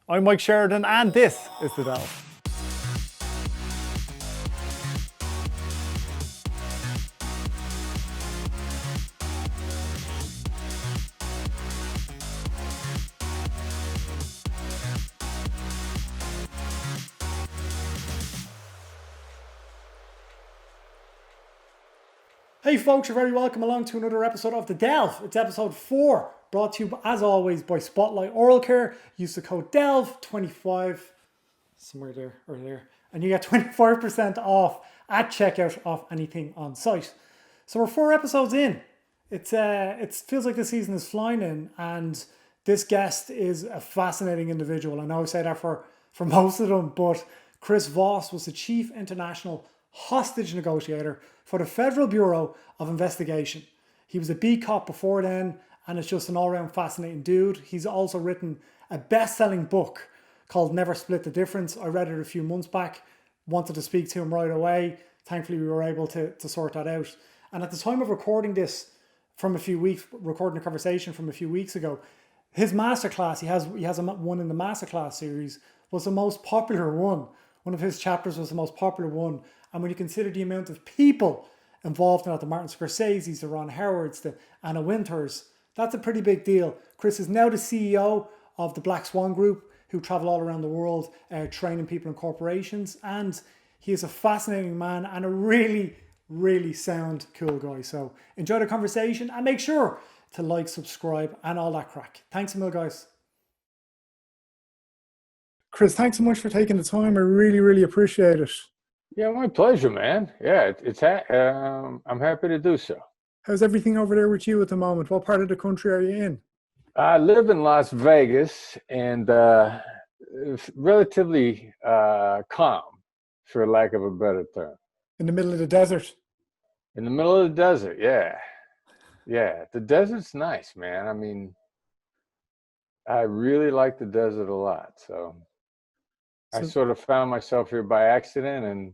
I'm Mike Sheridan, and this is The Delve. Hey folks, you're very welcome along to another episode of The Delve. It's episode 4, brought to you as always by Spotlight Oral Care. Use the code DELVE25, somewhere there or there, and you get 25% off at checkout of anything on site. So we're 4 episodes in. It feels like the season is flying in, and this guest is a fascinating individual. I know I say that for most of them, but Chris Voss was the Chief International Hostage Negotiator for the Federal Bureau of Investigation. He was a B cop before then, and is just an all-round fascinating dude. He's also written a best-selling book called Never Split the Difference. I read it a few months back, wanted to speak to him right away. Thankfully, we were able to sort that out. And at the time of recording this recording a conversation from a few weeks ago, his masterclass, he has one in the Masterclass series, was the most popular one. One of his chapters was the most popular one. And when you consider the amount of people involved in it, the Martin Scorsese's, the Ron Howards, the Anna Wintours, that's a pretty big deal. Chris is now the CEO of the Black Swan Group, who travel all around the world training people in corporations. And he is a fascinating man and a really, really sound, cool guy. So enjoy the conversation and make sure to like, subscribe, and all that crack. Thanks a mil, guys. Chris, thanks so much for taking the time. I really, really appreciate it. Yeah, my pleasure, man. Yeah, I'm happy to do so. How's everything over there with you at the moment? What part of the country are you in? I live in Las Vegas, and it's relatively calm, for lack of a better term. In the middle of the desert? In the middle of the desert, yeah. Yeah, the desert's nice, man. I mean, I really like the desert a lot. So I sort of found myself here by accident, and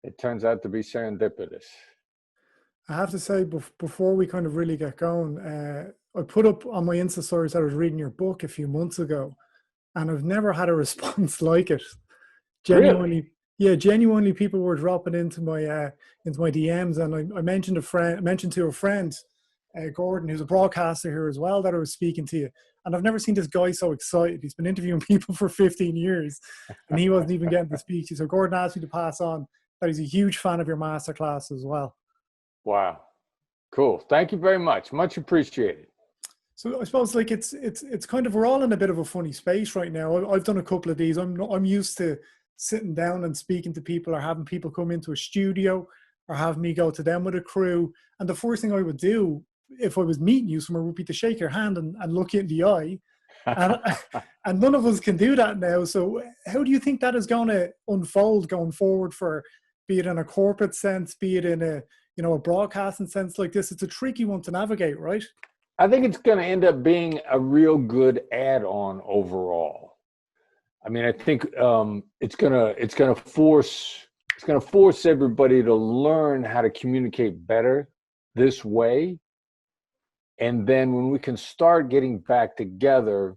it turns out to be serendipitous. I have to say, before we kind of really get going, I put up on my Insta stories that I was reading your book a few months ago, and I've never had a response like it. Genuinely, really? Yeah, genuinely, people were dropping into my DMs, and I mentioned to a friend, Gordon, who's a broadcaster here as well, that I was speaking to you. And I've never seen this guy so excited. He's been interviewing people for 15 years, and he wasn't even getting to speak to you. So Gordon asked me to pass on that he's a huge fan of your masterclass as well. Wow. Cool. Thank you very much. Much appreciated. So I suppose like it's kind of, we're all in a bit of a funny space right now. I've done a couple of these. I'm used to sitting down and speaking to people, or having people come into a studio, or have me go to them with a crew. And the first thing I would do if I was meeting you somewhere would be to shake your hand and look you in the eye. And none of us can do that now. So how do you think that is going to unfold going forward, for be it in a corporate sense, be it in a broadcasting sense like this? It's a tricky one to navigate, right? I think it's going to end up being a real good add-on overall. I mean, I think it's going to force everybody to learn how to communicate better this way. And then when we can start getting back together,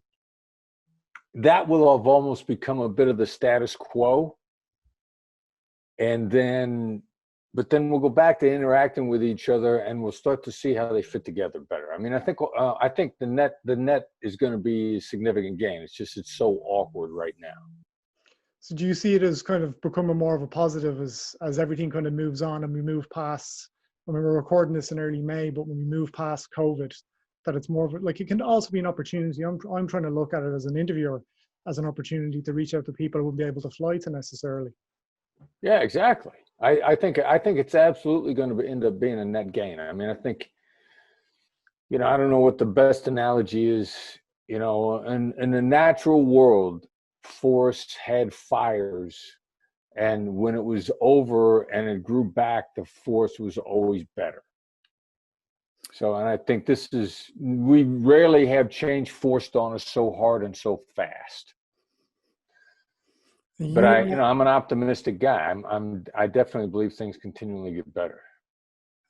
that will have almost become a bit of the status quo. But then we'll go back to interacting with each other, and we'll start to see how they fit together better. I mean, I think the net is going to be a significant gain. It's so awkward right now. So do you see it as kind of becoming more of a positive as everything kind of moves on and we move past? I mean, we're recording this in early May, but when we move past COVID, that it's more of like, it can also be an opportunity. I'm trying to look at it as an interviewer, as an opportunity to reach out to people who wouldn't be able to fly to necessarily. Yeah, exactly. I think it's absolutely going to end up being a net gain. I mean, I think, I don't know what the best analogy is. In the natural world, forests had fires, and when it was over and it grew back, the forest was always better. So, and I think we rarely have change forced on us so hard and so fast. But I'm an optimistic guy. I definitely believe things continually get better.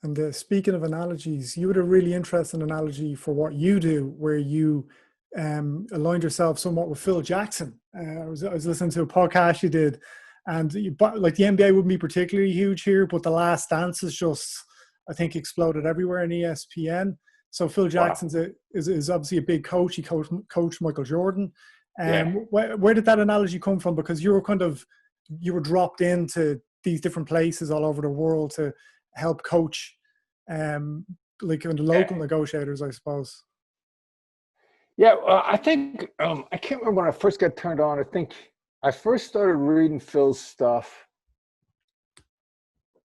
And speaking of analogies, you had a really interesting analogy for what you do, where you aligned yourself somewhat with Phil Jackson. I was listening to a podcast you did, and like the NBA wouldn't be particularly huge here, but The Last Dance is just, I think, exploded everywhere in ESPN. So Phil Jackson is obviously a big coach. He coached Michael Jordan. Where did that analogy come from? Because you were dropped into these different places all over the world to help coach, like the local negotiators, I suppose. Yeah, I think I can't remember when I first got turned on. I think I first started reading Phil's stuff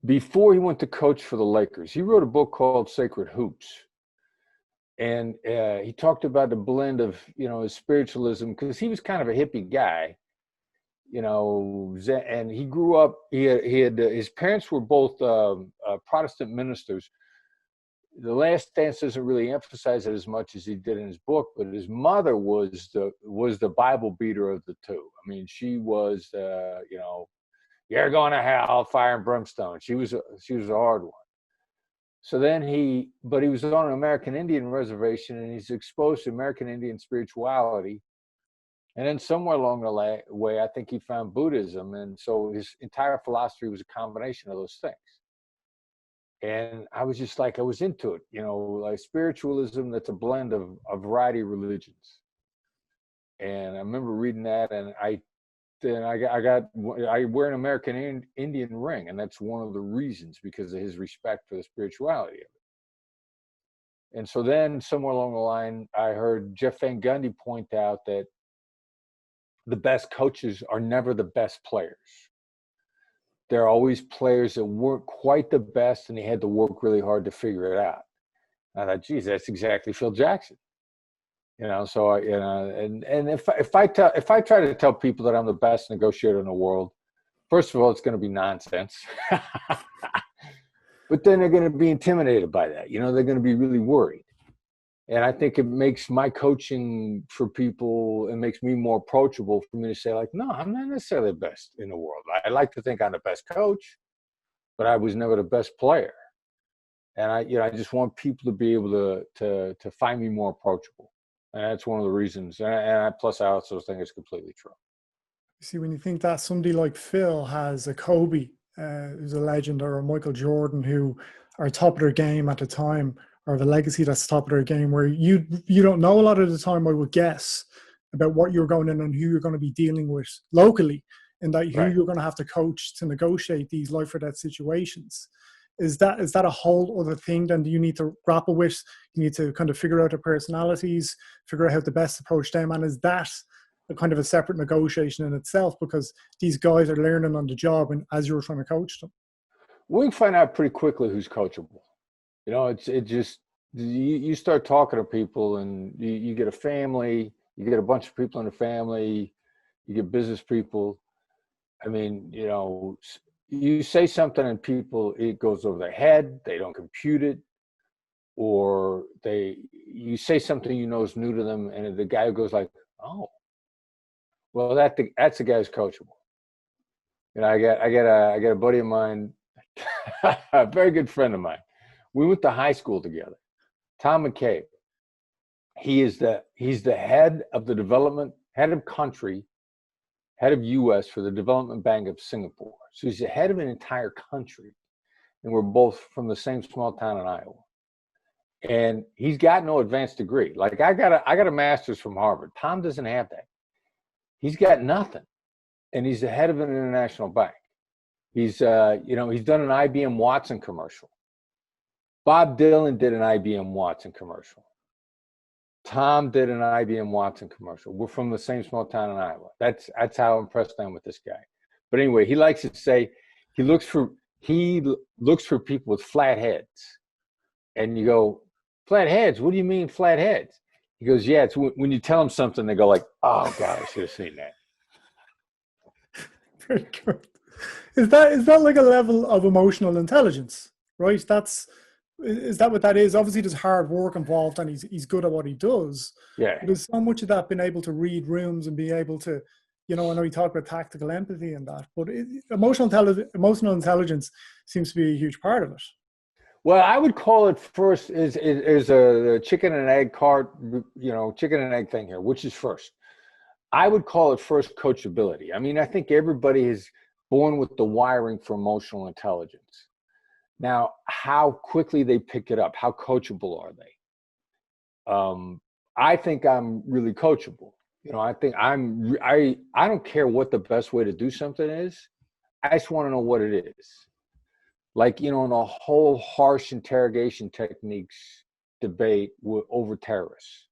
before he went to coach for the Lakers. He wrote a book called Sacred Hoops, and he talked about the blend of his spiritualism, because he was kind of a hippie guy, and he grew up. He had his parents were both Protestant ministers. The Last Dance doesn't really emphasize it as much as he did in his book, but his mother was the Bible beater of the two. I mean, she was, you're going to hell, fire and brimstone. She was a hard one. So then he was on an American Indian reservation, and he's exposed to American Indian spirituality. And then somewhere along the way, I think he found Buddhism. And so his entire philosophy was a combination of those things. And I was just like, I was into it, like spiritualism that's a blend of a variety of religions. And I remember reading that, and I wear an American Indian ring, and that's one of the reasons, because of his respect for the spirituality of it. And so then somewhere along the line, I heard Jeff Van Gundy point out that the best coaches are never the best players. There are always players that weren't quite the best, and they had to work really hard to figure it out. And I thought, geez, that's exactly Phil Jackson. So and if I try to tell people that I'm the best negotiator in the world, first of all, it's going to be nonsense. But then they're going to be intimidated by that. They're going to be really worried. And I think it makes my coaching for people, it makes me more approachable for me to say, like, no, I'm not necessarily the best in the world. I like to think I'm the best coach, but I was never the best player. And I just want people to be able to find me more approachable. And that's one of the reasons. And plus I also think it's completely true. You see, when you think that somebody like Phil has a Kobe, who's a legend, or a Michael Jordan, who are top of their game at the time, or the legacy that's top of their game, where you don't know a lot of the time, I would guess, about what you're going in and who you're going to be dealing with locally, and that who you're going to have to coach to negotiate these life or death situations. Is that a whole other thing then do you need to grapple with? You need to kind of figure out their personalities, figure out how to best approach them. And is that a kind of a separate negotiation in itself, because these guys are learning on the job and as you're trying to coach them? We can find out pretty quickly who's coachable. It just, you start talking to people, and you get a family, you get a bunch of people in the family, you get business people. I mean, you say something and people, it goes over their head, they don't compute it, or you say something is new to them, and the guy goes like, oh, well, that's the guy who's coachable. I got a buddy of mine, a very good friend of mine. We went to high school together. Tom McCabe. He's the head of the head of US for the Development Bank of Singapore. So he's the head of an entire country. And we're both from the same small town in Iowa. And he's got no advanced degree. Like I got a master's from Harvard. Tom doesn't have that. He's got nothing. And he's the head of an international bank. He's he's done an IBM Watson commercial. Bob Dylan did an IBM Watson commercial. Tom did an IBM Watson commercial. We're from the same small town in Iowa. That's how impressed I am with this guy. But anyway, he likes to say he looks for people with flat heads. And you go, flat heads? What do you mean flat heads? He goes, yeah, it's when you tell them something, they go like, oh God, I should have seen that. Very good. Is that like a level of emotional intelligence, right? Is that what that is? Obviously, there's hard work involved, and he's good at what he does. Yeah. But there's so much of that, being able to read rooms and be able to, I know you talk about tactical empathy and that, but emotional intelligence seems to be a huge part of it. Well, I would call it first is a chicken and egg chicken and egg thing here. Which is first? I would call it first coachability. I mean, I think everybody is born with the wiring for emotional intelligence. Now, how quickly they pick it up, how coachable are they? I think I'm really coachable. I think I don't care what the best way to do something is. I just want to know what it is. Like, in the whole harsh interrogation techniques debate over terrorists.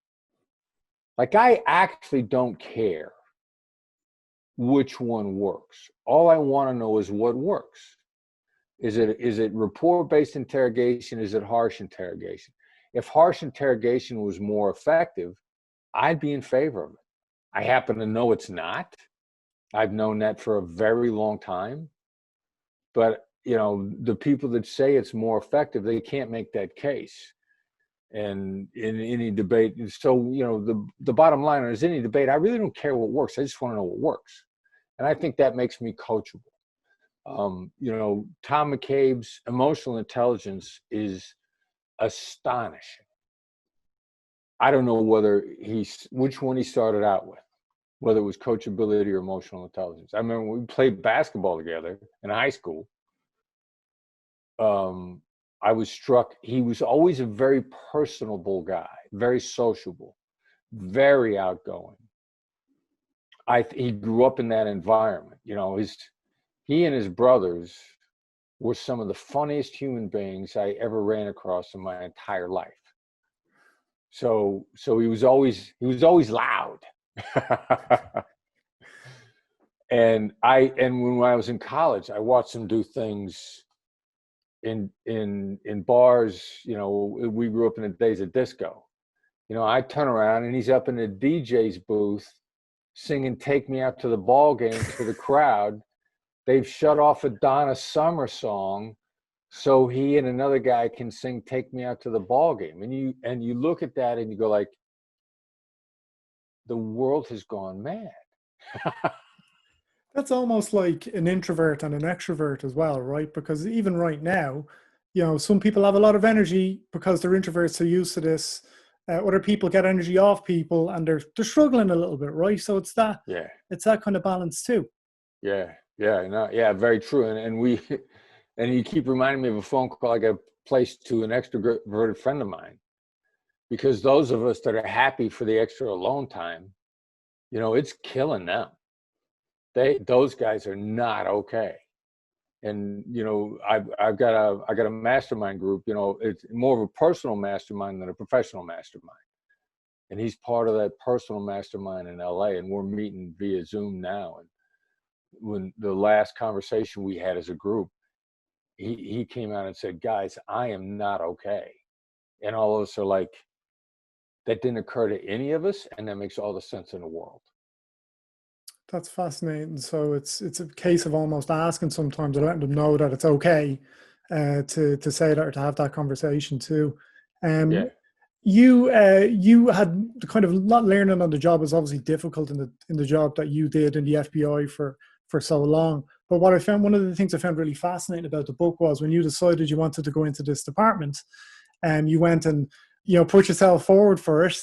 Like, I actually don't care which one works. All I want to know is what works. Is it rapport-based interrogation? Is it harsh interrogation? If harsh interrogation was more effective, I'd be in favor of it. I happen to know it's not. I've known that for a very long time. But, the people that say it's more effective, they can't make that case. And in any debate, so, the bottom line is, any debate, I really don't care what works. I just want to know what works. And I think that makes me coachable. Tom McCabe's emotional intelligence is astonishing. I don't know which one he started out with, whether it was coachability or emotional intelligence. I remember when we played basketball together in high school. I was struck. He was always a very personable guy, very sociable, very outgoing. He grew up in that environment. He and his brothers were some of the funniest human beings I ever ran across in my entire life. So he was always loud. And when I was in college, I watched him do things in bars. We grew up in the days of disco. I turn around and he's up in the DJ's booth singing "Take Me Out to the Ball Game" to the crowd. They've shut off a Donna Summer song so he and another guy can sing "Take Me Out to the Ball Game." And you look at that and you go like, the world has gone mad. That's almost like an introvert and an extrovert as well, right? Because even right now, some people have a lot of energy because they're introverts, so used to this. Other people get energy off people, and they're struggling a little bit, right? So it's that kind of balance too. Yeah, very true. And you keep reminding me of a phone call I got placed to an extroverted friend of mine, because those of us that are happy for the extra alone time, it's killing them. Those guys are not okay. And I've got a mastermind group. It's more of a personal mastermind than a professional mastermind. And he's part of that personal mastermind in LA, and we're meeting via Zoom now. And when the last conversation we had as a group, he came out and said, "Guys, I am not okay." And all of us are like, that didn't occur to any of us, and that makes all the sense in the world. That's fascinating. So it's a case of almost asking sometimes, and letting them know that it's okay to say that, or to have that conversation too. Yeah. You had the kind of not learning on the job is obviously difficult in the job that you did in the FBI for so long. But what I found, one of the things I found really fascinating about the book was when you decided you wanted to go into this department, you went and put yourself forward for it.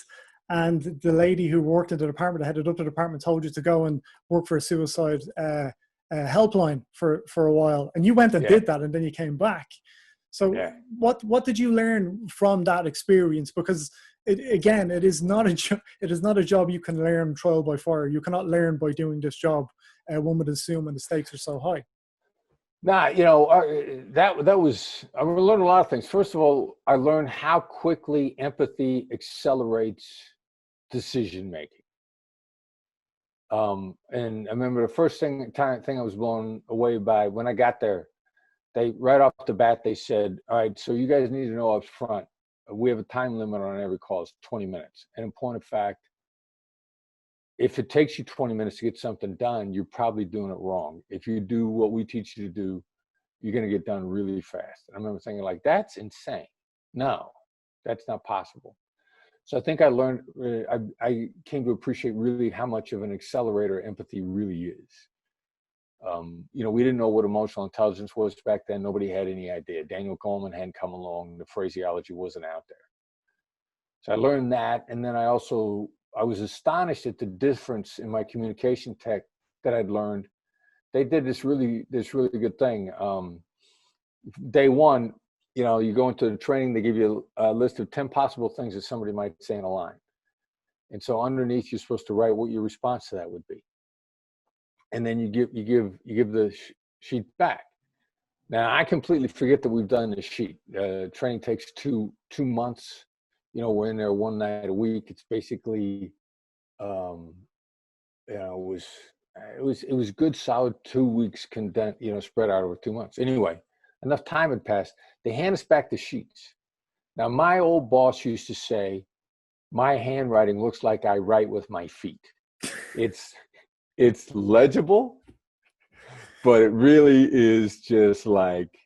And the lady who worked in the department, that headed up the department, told you to go and work for a suicide helpline for a while. And you went and did that, and then you came back. So what did you learn from that experience? Because it is not a job you can learn trial by fire. You cannot learn by doing this job. One would assume when the stakes are so high. Nah, that was, I learned a lot of things. First of all, I learned how quickly empathy accelerates decision making. And I remember the first thing I was blown away by when I got there. They right off the bat, they said, "All right, so you guys need to know up front, we have a time limit on every call. It's 20 minutes. And in point of fact, if it takes you 20 minutes to get something done, you're probably doing it wrong. If you do what we teach you to do, you're going to get done really fast." And I remember thinking like, that's insane. No, that's not possible. So I think I learned, I came to appreciate really how much of an accelerator empathy really is. We didn't know what emotional intelligence was back then. Nobody had any idea. Daniel Goleman hadn't come along. The phraseology wasn't out there. So I learned that. And then I was astonished at the difference in my communication tech that I'd learned. They did this really good thing. Day one, you go into the training, they give you a list of 10 possible things that somebody might say in a line. And so underneath, you're supposed to write what your response to that would be. And then you give the sheet back. Now I completely forget that we've done this sheet. Training takes two months. We're in there one night a week. It's basically, it was good, solid 2 weeks condensed, spread out over 2 months. Anyway, enough time had passed. They hand us back the sheets. Now my old boss used to say, my handwriting looks like I write with my feet. It's legible, but it really is just like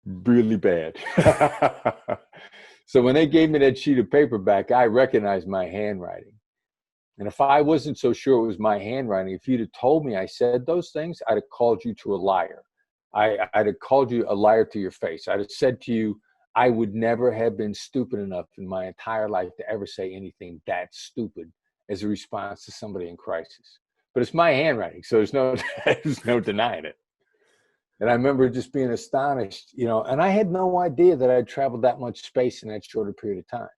really bad. So when they gave me that sheet of paper back, I recognized my handwriting. And if I wasn't so sure it was my handwriting, if you'd have told me I said those things, I'd have called you to a liar. I'd have called you a liar to your face. I'd have said to you, I would never have been stupid enough in my entire life to ever say anything that stupid as a response to somebody in crisis. But it's my handwriting, so there's no denying it. And I remember just being astonished, and I had no idea that I'd traveled that much space in that shorter period of time.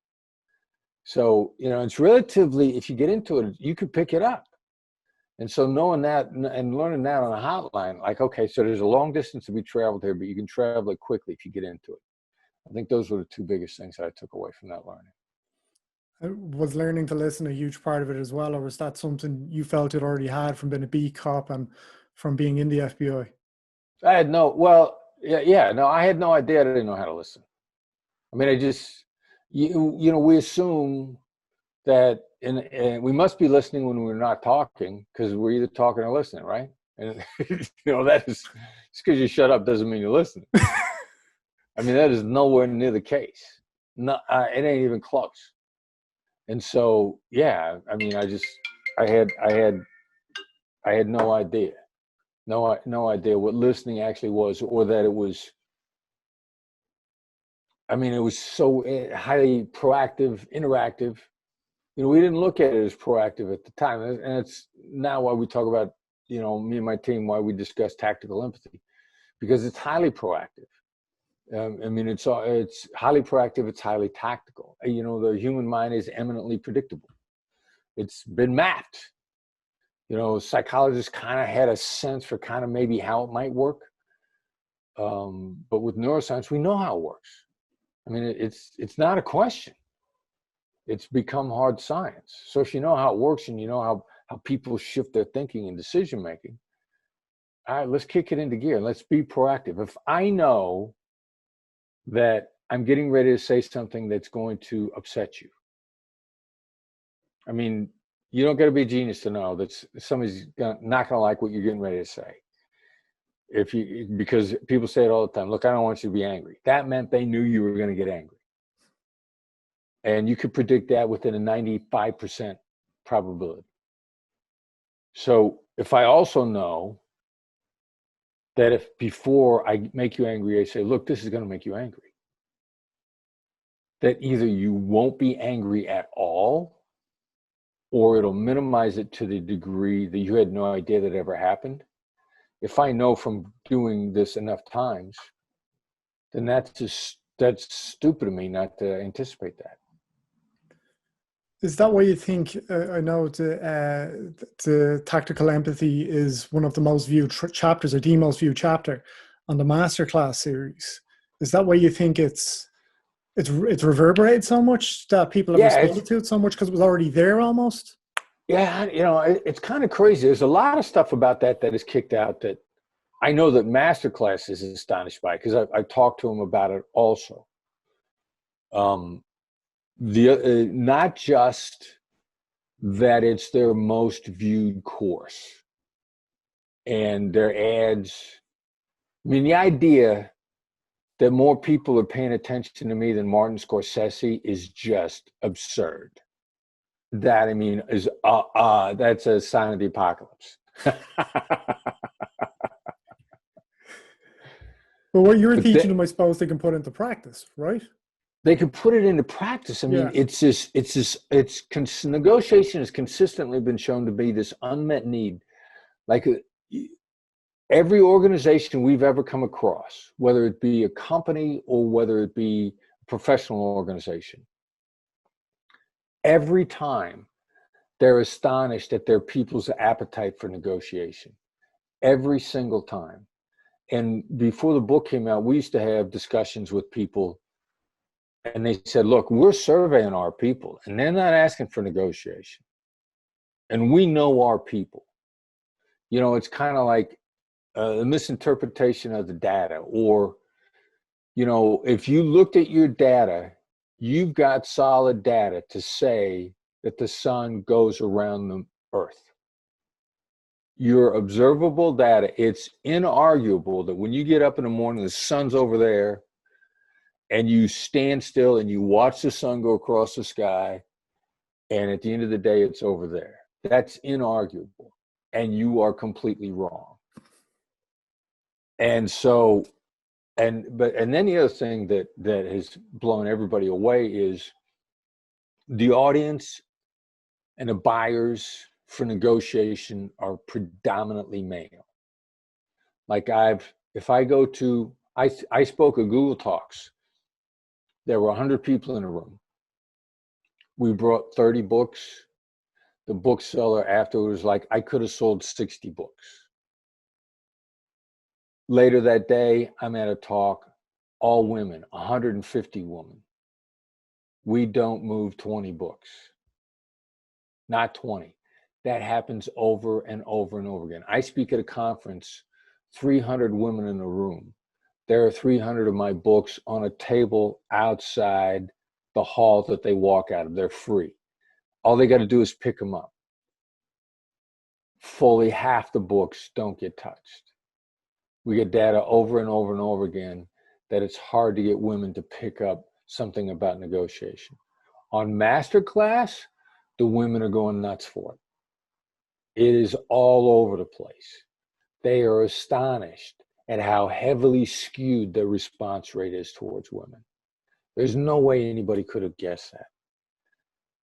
So, it's relatively, if you get into it, you could pick it up. And so knowing that and learning that on a hotline, like, okay, so there's a long distance to be traveled here, but you can travel it quickly if you get into it. I think those were the two biggest things that I took away from that learning. Was learning to listen a huge part of it as well, or was that something you felt it already had from being a B cop and from being in the FBI? I had no idea I didn't know how to listen. I mean, we assume that and we must be listening when we're not talking, because we're either talking or listening, right? And that is just because you shut up doesn't mean you're listening. I mean, that is nowhere near the case. No, it ain't even close. And so, yeah, I mean, I had no idea, no idea what listening actually was, or that it was. I mean, it was so highly proactive, interactive. We didn't look at it as proactive at the time, and it's now why we talk about, me and my team, why we discuss tactical empathy, because it's highly proactive. I mean, it's highly proactive. It's highly tactical. The human mind is eminently predictable. It's been mapped. Psychologists kind of had a sense for kind of maybe how it might work. But with neuroscience, we know how it works. I mean, it's not a question. It's become hard science. So if you know how it works and you know how people shift their thinking and decision making, all right, let's kick it into gear. Let's be proactive. If I know that I'm getting ready to say something that's going to upset you, I mean, you don't got to be a genius to know that somebody's not going to like what you're getting ready to say. Because people say it all the time, look, I don't want you to be angry. That meant they knew you were going to get angry. And you could predict that within a 95% probability. So if I also know that if before I make you angry, I say, look, this is going to make you angry, that either you won't be angry at all, or it'll minimize it to the degree that you had no idea that ever happened. If I know from doing this enough times, then that's stupid of me not to anticipate that. Is that why you think, I know the tactical empathy is one of the most viewed chapters, or the most viewed chapter on the Masterclass series. Is that why you think it's reverberated so much, that people have responded to it so much because it was already there almost? Yeah, it's kind of crazy. There's a lot of stuff about that is kicked out that I know that Masterclass is astonished by, because I talked to them about it also. Not just that it's their most viewed course and their ads. I mean, the idea that more people are paying attention to me than Martin Scorsese is just absurd. That, I mean, is that's a sign of the apocalypse. But what you're But teaching them, I suppose, they can put into practice, right? they could put it into practice. I mean, Yeah. negotiation has consistently been shown to be this unmet need. Like every organization we've ever come across, whether it be a company or whether it be a professional organization, every time they're astonished at their people's appetite for negotiation. Every single time. And before the book came out, we used to have discussions with people, and they said, look, we're surveying our people, and they're not asking for negotiation. And we know our people. You know, it's kind of like a misinterpretation of the data, or, you know, if you looked at your data, you've got solid data to say that the sun goes around the earth. Your observable data, it's inarguable that when you get up in the morning, the sun's over there, and you stand still and you watch the sun go across the sky, and at the end of the day, it's over there. That's inarguable, and you are completely wrong. And so, and then the other thing that has blown everybody away is the audience and the buyers for negotiation are predominantly male. Like I spoke at Google Talks. There were 100 people in the room. We brought 30 books. The bookseller afterwards was like, I could have sold 60 books. Later that day, I'm at a talk, all women, 150 women. We don't move 20 books. Not 20. That happens over and over and over again. I speak at a conference, 300 women in a room. There are 300 of my books on a table outside the hall that they walk out of. They're free. All they got to do is pick them up. Fully half the books don't get touched. We get data over and over and over again that it's hard to get women to pick up something about negotiation. On Masterclass, the women are going nuts for it. It is all over the place. They are astonished at how heavily skewed the response rate is towards women. There's no way anybody could have guessed that.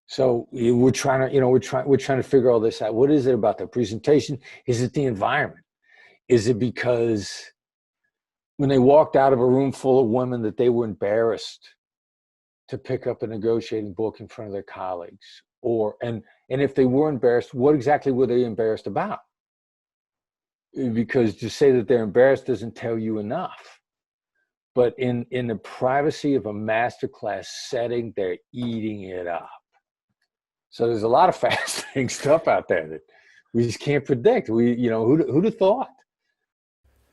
So we're trying to figure all this out. What is it about the presentation? Is it the environment? Is it because when they walked out of a room full of women that they were embarrassed to pick up a negotiating book in front of their colleagues? And if they were embarrassed, what exactly were they embarrassed about? Because to say that they're embarrassed doesn't tell you enough. But in the privacy of a masterclass setting, they're eating it up. So there's a lot of fascinating stuff out there that we just can't predict. Who'd have thought?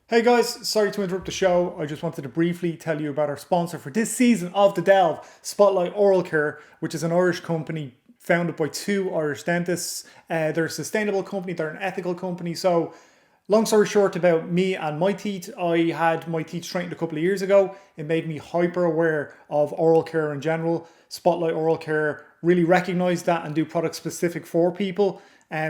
Hey guys, sorry to interrupt the show. I just wanted to briefly tell you about our sponsor for this season of The Delve, Spotlight Oral Care, which is an Irish company founded by two Irish dentists. They're a sustainable company, they're an ethical company. So long story short about me and my teeth, I had my teeth straightened a couple of years ago. It made me hyper aware of oral care in general. Spotlight Oral Care really recognize that and do products specific for people.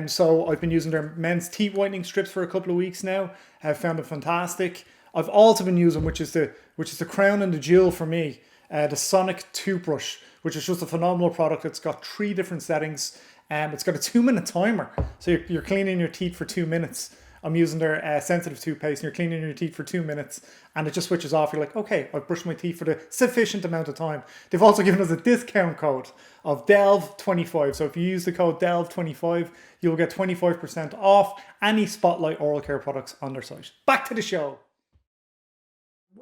So I've been using their men's teeth whitening strips for a couple of weeks now. I've found it fantastic. I've also been using, which is the crown and the jewel for me, the Sonic toothbrush, which is just a phenomenal product. It's got 3 different settings. It's got a 2-minute timer, so you're cleaning your teeth for 2 minutes. I'm using their sensitive toothpaste, and you're cleaning your teeth for 2 minutes, and it just switches off. You're like, okay, I've brushed my teeth for the sufficient amount of time. They've also given us a discount code of DELVE25. So if you use the code DELVE25, you'll get 25% off any Spotlight oral care products on their site. Back to the show.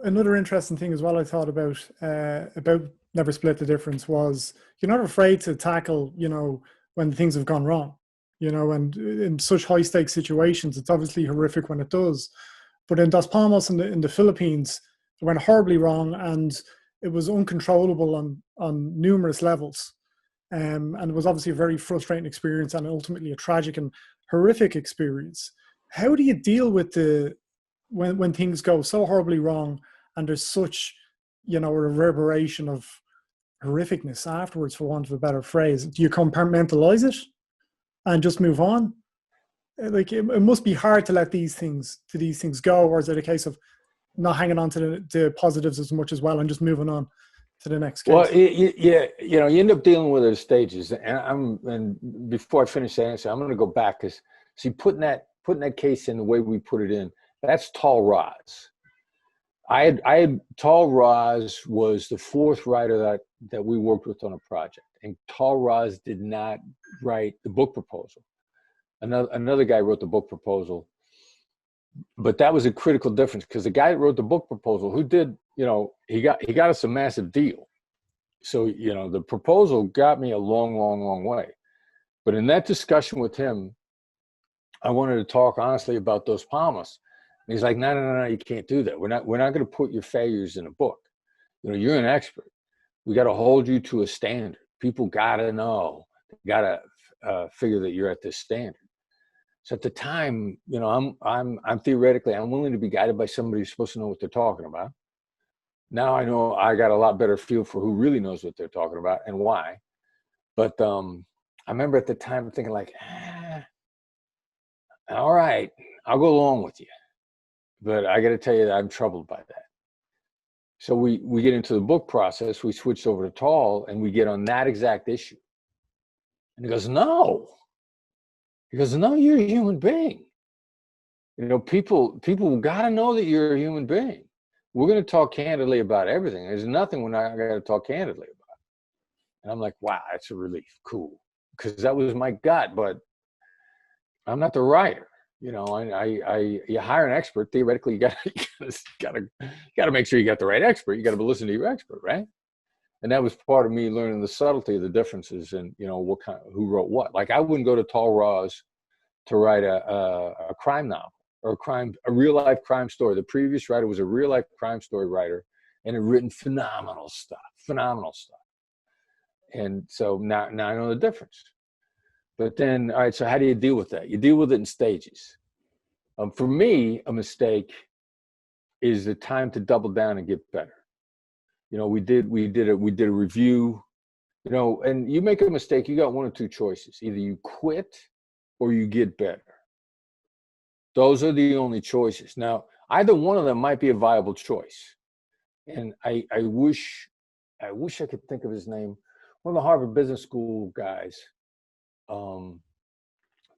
Another interesting thing as well I thought about Never Split the Difference was you're not afraid to tackle, when things have gone wrong. And in such high stakes situations, it's obviously horrific when it does. But in Dos Palmas in the Philippines, it went horribly wrong, and it was uncontrollable on numerous levels. And it was obviously a very frustrating experience and ultimately a tragic and horrific experience. How do you deal with when things go so horribly wrong and there's such, a reverberation of horrificness afterwards, for want of a better phrase? Do you compartmentalize it and just move on? Like it must be hard to let these things go, or is it a case of not hanging on to the positives as much as well and just moving on to the next case. Well, yeah, you know, you end up dealing with it at stages. And before I finish the answer, I'm going to go back because see, putting that case in the way we put it in, that's tall rods. I had Tall Roz was the fourth writer that we worked with on a project, and Tall Roz did not write the book proposal. Another guy wrote the book proposal, but that was a critical difference because the guy that wrote the book proposal, who did, you know, he got us a massive deal. So, you know, the proposal got me a long way. But in that discussion with him, I wanted to talk honestly about Dos Palmas. And he's like, no, you can't do that. We're not going to put your failures in a book. You know, you're an expert. We got to hold you to a standard. People got to know, got to figure that you're at this standard. So at the time, you know, I'm theoretically, I'm willing to be guided by somebody who's supposed to know what they're talking about. Now I know I got a lot better feel for who really knows what they're talking about and why. But I remember at the time thinking like, all right, I'll go along with you. But I got to tell you that I'm troubled by that. So we get into the book process. We switched over to Tall, and we get on that exact issue. And he goes, no. He goes, no, you're a human being. You know, people got to know that you're a human being. We're going to talk candidly about everything. There's nothing we're not going to talk candidly about. And I'm like, wow, that's a relief. Cool. Because that was my gut, but I'm not the writer. You know, you hire an expert. Theoretically, you gotta make sure you got the right expert. You got to listen to your expert, right? And that was part of me learning the subtlety of the differences and, you know, who wrote what. Like I wouldn't go to Tall Roz to write a crime novel or a real life crime story. The previous writer was a real life crime story writer and had written phenomenal stuff. And so now I know the difference. But then, all right, so how do you deal with that? You deal with it in stages. For me, a mistake is the time to double down and get better. You know, we did a review, you know, and you make a mistake, you got one or two choices. Either you quit or you get better. Those are the only choices. Now, either one of them might be a viable choice. And I wish I could think of his name. One of the Harvard Business School guys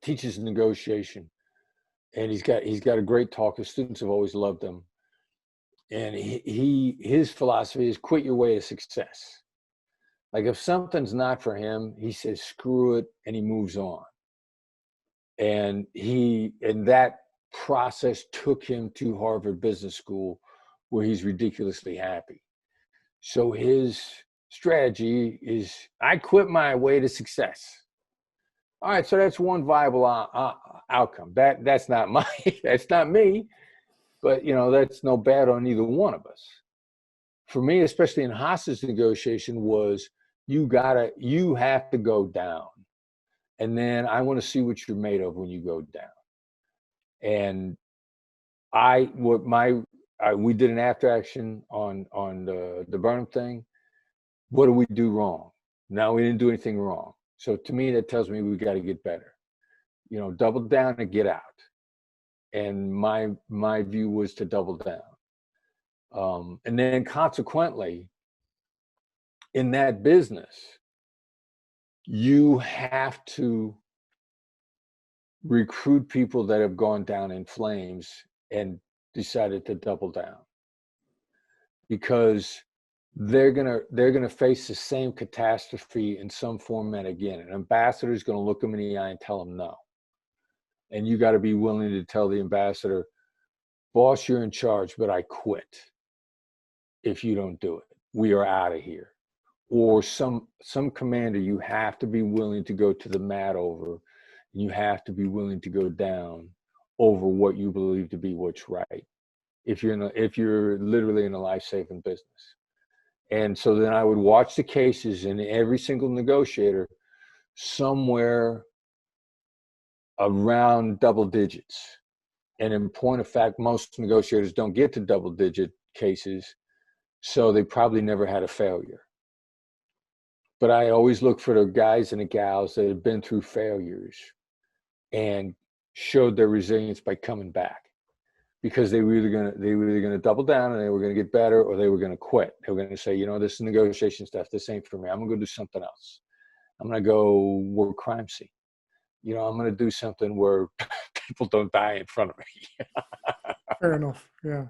teaches negotiation, and he's got a great talk. His students have always loved him. And his philosophy is quit your way to success. Like if something's not for him, he says, screw it, and he moves on. And that process took him to Harvard Business School where he's ridiculously happy. So his strategy is, I quit my way to success. All right, so that's one viable outcome. That's not that's not me. But, you know, that's no bad on either one of us. For me, especially in hostage negotiation, was you have to go down. And then I want to see what you're made of when you go down. And we did an after action on the Burnham thing. What do we do wrong? No, we didn't do anything wrong. So to me, that tells me we got to get better. You know, double down and get out. And my view was to double down. And then consequently, in that business, you have to recruit people that have gone down in flames and decided to double down. Because they're gonna face the same catastrophe in some format again. An ambassador is gonna look them in the eye and tell them no. And you got to be willing to tell the ambassador, boss, you're in charge, but I quit if you don't do it. We are out of here. Or some commander you have to be willing to go to the mat over. You have to be willing to go down over what you believe to be what's right. If you're literally in a life-saving business. And so then I would watch the cases, and every single negotiator somewhere around double digits. And in point of fact, most negotiators don't get to double digit cases, so they probably never had a failure. But I always look for the guys and the gals that have been through failures and showed their resilience by coming back. because they were either gonna double down and they were gonna get better, or they were gonna quit. They were gonna say, you know, this negotiation stuff, this ain't for me. I'm gonna go do something else. I'm gonna go work crime scene. You know, I'm gonna do something where people don't die in front of me. Fair enough. Yeah.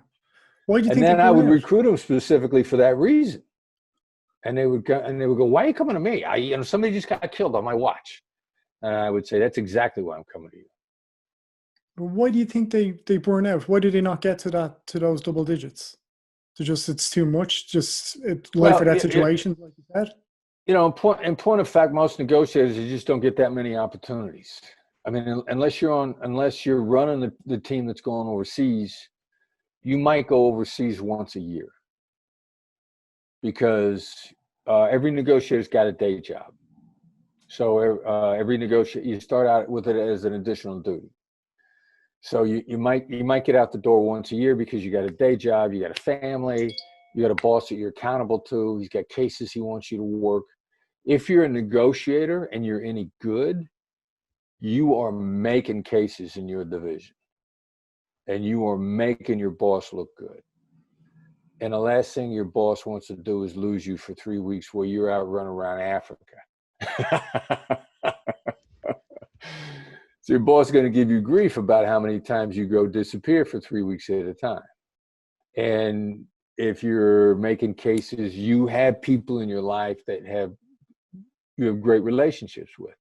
Why do you And think they then I burned would out? recruit them specifically for that reason. And they would go, why are you coming to me? Somebody just got killed on my watch. And I would say, that's exactly why I'm coming to you. But why do you think they burn out? Why do they not get to those double digits? To just, it's too much, just life or Well, that situation, like you said. you know, in point of fact, most negotiators, you just don't get that many opportunities. I mean, unless you're running the team that's going overseas, you might go overseas once a year, because every negotiator's got a day job. So every negotiator, you start out with it as an additional duty. So you might get out the door once a year because you got a day job, you got a family, you got a boss that you're accountable to. He's got cases he wants you to work. If you're a negotiator and you're any good, you are making cases in your division, and you are making your boss look good. And the last thing your boss wants to do is lose you for 3 weeks while you're out running around Africa. So your boss is going to give you grief about how many times you go disappear for 3 weeks at a time. And if you're making cases, you have people in your life that you have great relationships with.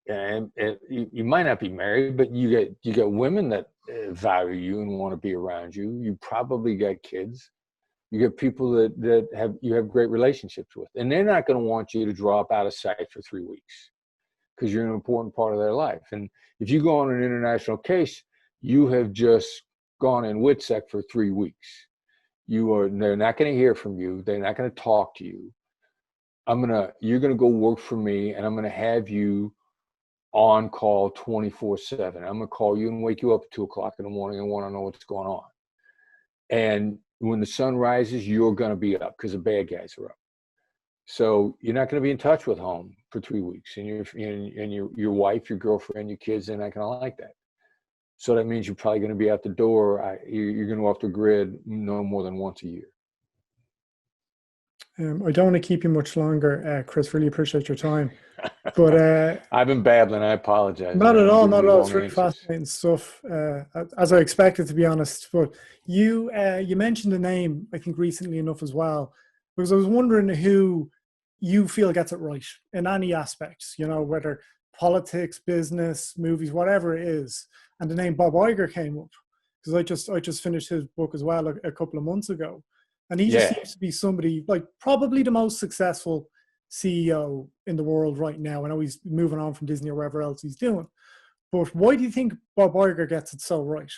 And you might not be married, but you get women that value you and want to be around you. You probably got kids. You get people that you have great relationships with, and they're not going to want you to drop out of sight for 3 weeks, because you're an important part of their life. And if you go on an international case, you have just gone in WITSEC for 3 weeks. They're not going to hear from you. They're not going to talk to you. You're going to go work for me, and I'm going to have you on call 24/7. I'm going to call you and wake you up at 2:00 in the morning and want to know what's going on. And when the sun rises, you're going to be up because the bad guys are up. So you're not going to be in touch with home for 3 weeks, and your wife, your girlfriend, your kids, they're not going to like that. So that means you're probably going to be out the door. You're going to go off the grid no more than once a year. I don't want to keep you much longer, Chris. Really appreciate your time. But I've been babbling. I apologize. not at all, not at all. It's really Answers. fascinating stuff, as I expected, to be honest. But you mentioned a name, I think, recently enough as well, because I was wondering who you feel gets it right in any aspects, you know, whether politics, business, movies, whatever it is. And the name Bob Iger came up, because I just finished his book as well a couple of months ago. And he just seems to be somebody, like, probably the most successful CEO in the world right now. I know he's moving on from Disney or wherever else he's doing. But why do you think Bob Iger gets it so right?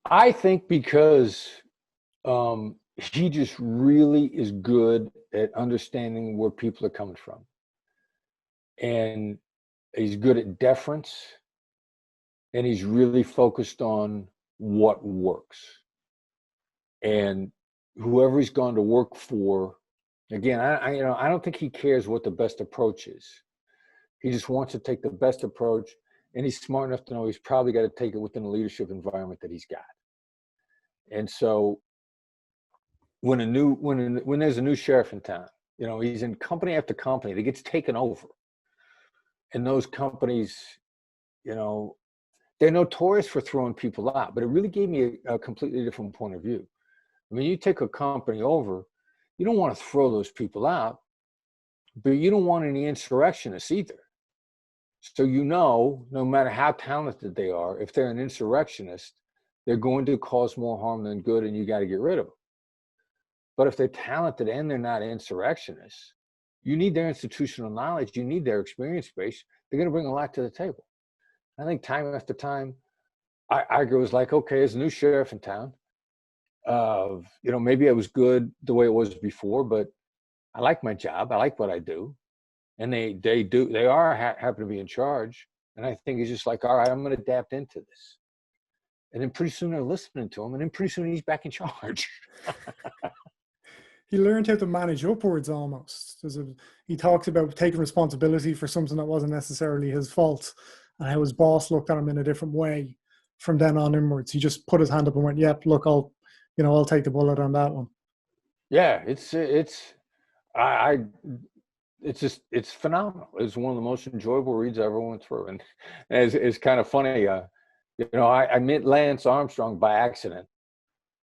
I think because he just really is good at understanding where people are coming from. And he's good at deference. And he's really focused on what works. And whoever he's gone to work for, again, I don't think he cares what the best approach is. He just wants to take the best approach, and he's smart enough to know he's probably got to take it within the leadership environment that he's got. And so when there's a new sheriff in town, you know, he's in company after company that gets taken over. And those companies, you know, they're notorious for throwing people out, but it really gave me a completely different point of view. I mean, you take a company over, you don't want to throw those people out, but you don't want any insurrectionists either. So, you know, no matter how talented they are, if they're an insurrectionist, they're going to cause more harm than good, and you got to get rid of them. But if they're talented and they're not insurrectionists, you need their institutional knowledge, you need their experience base. They're going to bring a lot to the table. I think time after time, Iger was like, okay, there's a new sheriff in town. You know, maybe it was good the way it was before, but I like my job. I like what I do. And they happen to be in charge. And I think he's just like, all right, I'm going to adapt into this. And then pretty soon they're listening to him. And then pretty soon he's back in charge. He learned how to manage upwards almost. He talks about taking responsibility for something that wasn't necessarily his fault, and how his boss looked at him in a different way. from then on inwards. He just put his hand up and went, "Yep, look, I'll take the bullet on that one." Yeah, it's phenomenal. It's one of the most enjoyable reads I ever went through, and it's kind of funny. I met Lance Armstrong by accident,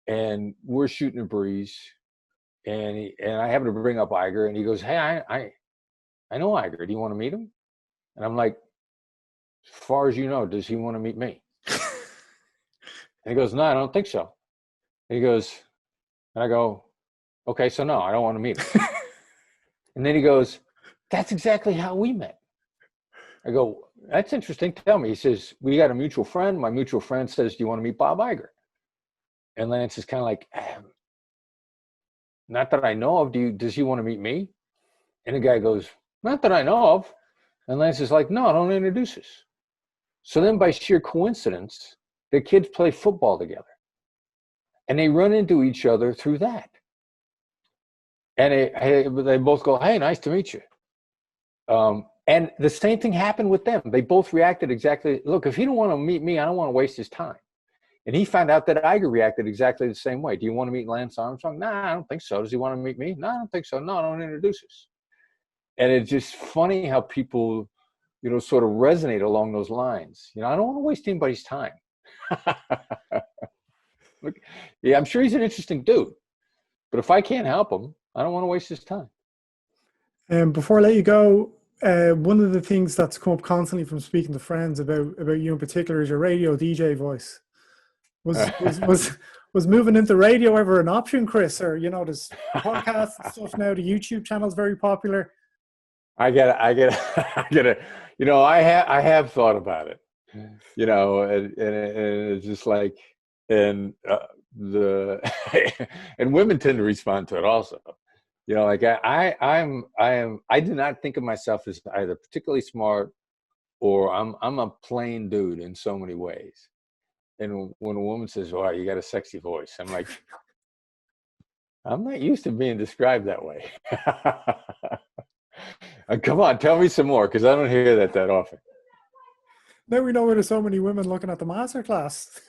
and we're shooting a breeze, and I happen to bring up Iger, and he goes, "Hey, I know Iger. Do you want to meet him?" And I'm like, "As far as you know, does he want to meet me?" And he goes, "No, I don't think so." And he goes, and I go, "Okay, so no, I don't want to meet him." And then he goes, "That's exactly how we met." I go, "That's interesting. Tell me." He says, "We got a mutual friend. My mutual friend says, do you want to meet Bob Iger?" And Lance is kind of like, "Not that I know of. Does he want to meet me?" And the guy goes, "Not that I know of." And Lance is like, "No, don't introduce us." So then by sheer coincidence, the kids play football together. And they run into each other through that. And they both go, "Hey, nice to meet you." And the same thing happened with them. They both reacted exactly. Look, if he don't want to meet me, I don't want to waste his time. And he found out that Iger reacted exactly the same way. "Do you want to meet Lance Armstrong?" "Nah, I don't think so." "Does he want to meet me?" "No, I don't think so." "No, don't introduce us." And it's just funny how people, sort of resonate along those lines. I don't want to waste anybody's time. Look, yeah, I'm sure he's an interesting dude, but if I can't help him, I don't want to waste his time. And before I let you go, one of the things that's come up constantly from speaking to friends about you in particular is your radio DJ voice. Was moving into radio ever an option, Chris? Or there's podcasts and stuff now. The YouTube channel is very popular. I get it. I have thought about it. And it's just like, and and women tend to respond to it also. Like I do not think of myself as either particularly smart or I'm a plain dude in so many ways. And when a woman says, "Wow, you got a sexy voice," I'm like, I'm not used to being described that way. Come on, tell me some more, because I don't hear that often. Now we know where there's so many women looking at the Masterclass.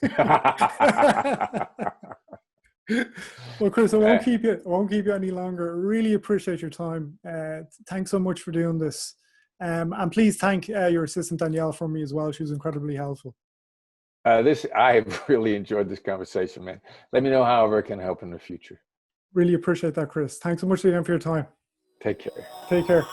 Well, Chris, I won't keep you any longer. Really appreciate your time. Thanks so much for doing this. And please thank your assistant Danielle for me as well. She was incredibly helpful. I have really enjoyed this conversation, man. Let me know however it can help in the future. Really appreciate that, Chris. Thanks so much again for your time. Take care. Take care.